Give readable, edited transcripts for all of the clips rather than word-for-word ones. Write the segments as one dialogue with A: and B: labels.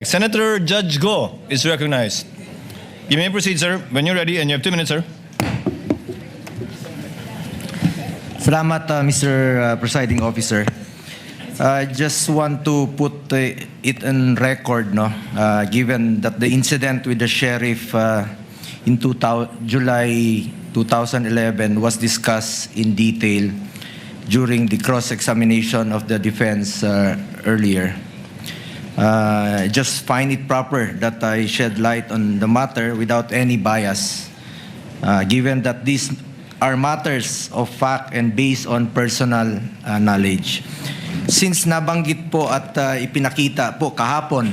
A: Senator Judge Go is recognized. You may proceed, sir, when you're ready, and you have 2 minutes, sir.
B: Salamat, Mr. Presiding Officer. I just want to put it on record, given that the incident with the sheriff in July 2011 was discussed in detail during the cross-examination of the defense earlier. I just find it proper that I shed light on the matter without any bias, given that these are matters of fact and based on personal knowledge. Since nabanggit po at ipinakita po kahapon,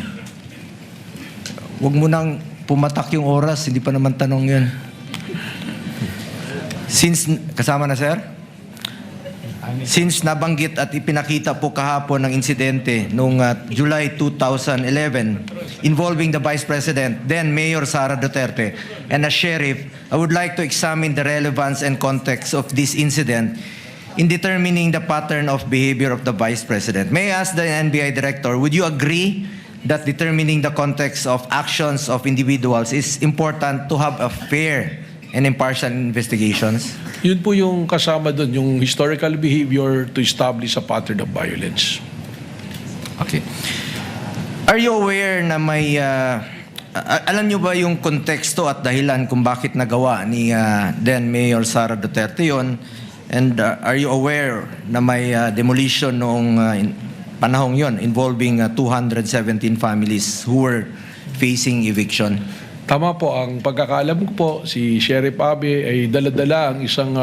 B: huwag mo nang pumatak yung oras, hindi pa naman tanong yun. Kasama na, sir? Since nabanggit at ipinakita po kahapon ng insidente noong July 2011 involving the Vice President, then Mayor Sara Duterte, and a sheriff, I would like to examine the relevance and context of this incident in determining the pattern of behavior of the Vice President. May I ask the NBI Director, would you agree that determining the context of actions of individuals is important to have a fair and impartial investigations?
C: Yun po yung kasama doon, yung historical behavior to establish a pattern of violence.
B: Okay. Are you aware na may... alam nyo ba yung konteksto at dahilan kung bakit nagawa ni then Mayor Sara Duterte yun? And are you aware na may demolition noong panahong yon involving 217 families who were facing eviction?
C: Tama po, ang pagkakaalam ko po, si Sheriff Abe ay dala-dala ang isang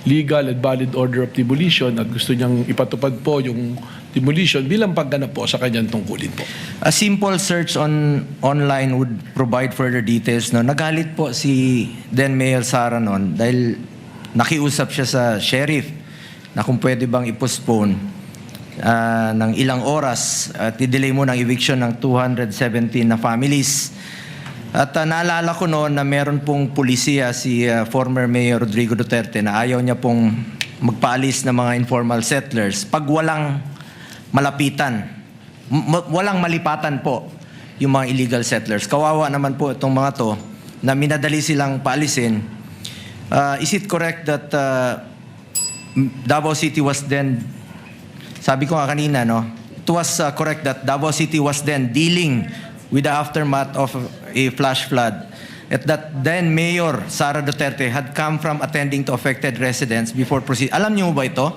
C: legal and valid order of demolition at gusto niyang ipatupad po yung demolition bilang pagganap po sa kanyang tungkulin po.
B: A simple search online would provide further details. No? Nagalit po si then Mayor Sara noon dahil nakiusap siya sa sheriff na kung pwede bang i-postpone ng ilang oras at i-delay mo ng eviction ng 217 na families. At naalala ko noon na meron pong pulisiya si former Mayor Rodrigo Duterte na ayaw niya pong magpaalis ng mga informal settlers pag walang malapitan, walang malipatan po yung mga illegal settlers. Kawawa naman po itong mga to na minadali silang paalisin. Is it correct that Davao City was then, sabi ko nga kanina, no? It was correct that Davao City was then dealing with the aftermath of a flash flood. At that then Mayor Sara Duterte had come from attending to affected residents before proceed. Alam niyo ba ito?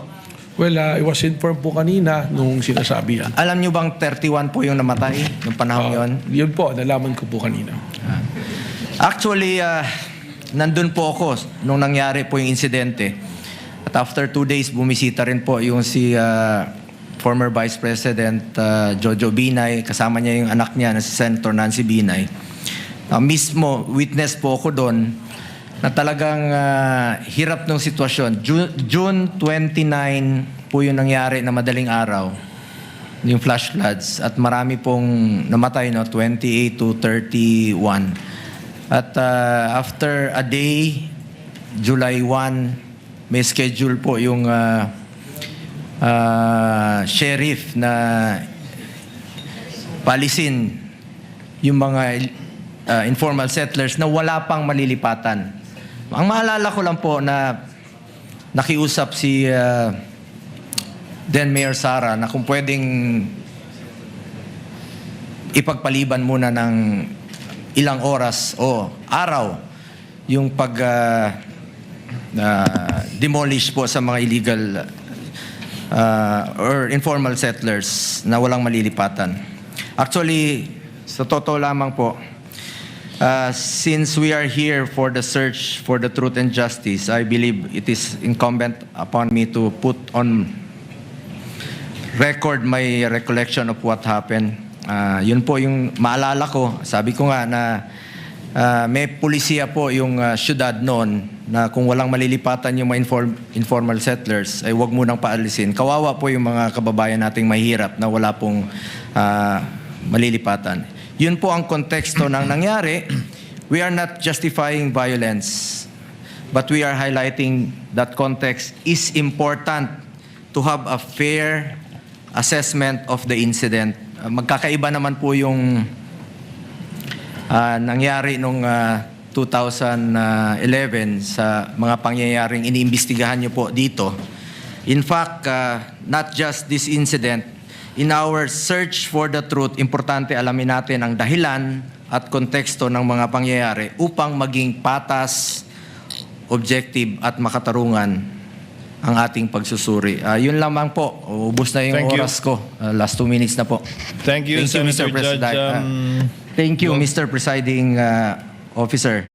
C: Well, I was informed po kanina nung sinasabi yan.
B: Alam niyo bang 31 po yung namatay nung panahon yon?
C: Yun po, nalaman ko po kanina.
B: Actually, nandun po ako nung nangyari po yung insidente. At after 2 days, bumisita rin po yung si former Vice President Jojo Binay, kasama niya yung anak niya na si Senator Nancy Binay. Mismo, witness po ako doon na talagang hirap ng sitwasyon. June 29 po yung nangyari na madaling araw, yung flash floods, at marami pong namatay, 28 to 31. At after a day, July 1, may schedule po yung sheriff na palisin yung mga informal settlers na wala pang malilipatan. Ang maalala ko lang po na nakiusap si then Mayor Sara na kung pwedeng ipagpaliban muna ng ilang oras o araw yung demolish po sa mga illegal or informal settlers na walang malilipatan. Actually, sa totoo lamang po, since we are here for the search for the truth and justice, I believe it is incumbent upon me to put on record my recollection of what happened. Yun po yung maalala ko. Sabi ko nga na may pulisiya po yung syudad noon na kung walang malilipatan yung mga informal settlers ay huwag munang paalisin. Kawawa po yung mga kababayan nating mahirap na wala pong malilipatan. Yun po ang konteksto ng nangyari. We are not justifying violence, but we are highlighting that context is important to have a fair assessment of the incident magkakaiba naman po yung nangyari nung 2011 sa mga pangyayaring iniimbestigahan niyo po dito. In fact, not just this incident, in our search for the truth, importante alamin natin ang dahilan at konteksto ng mga pangyayari upang maging patas, objective at makatarungan ang ating pagsusuri. Yun lamang po. Ubus na yung
A: Thank you.
B: oras ko. Last 2 minutes na po.
A: Thank you, Senator
B: Mr. President.
A: Judge.
B: Thank you, Mr. Presiding Officer.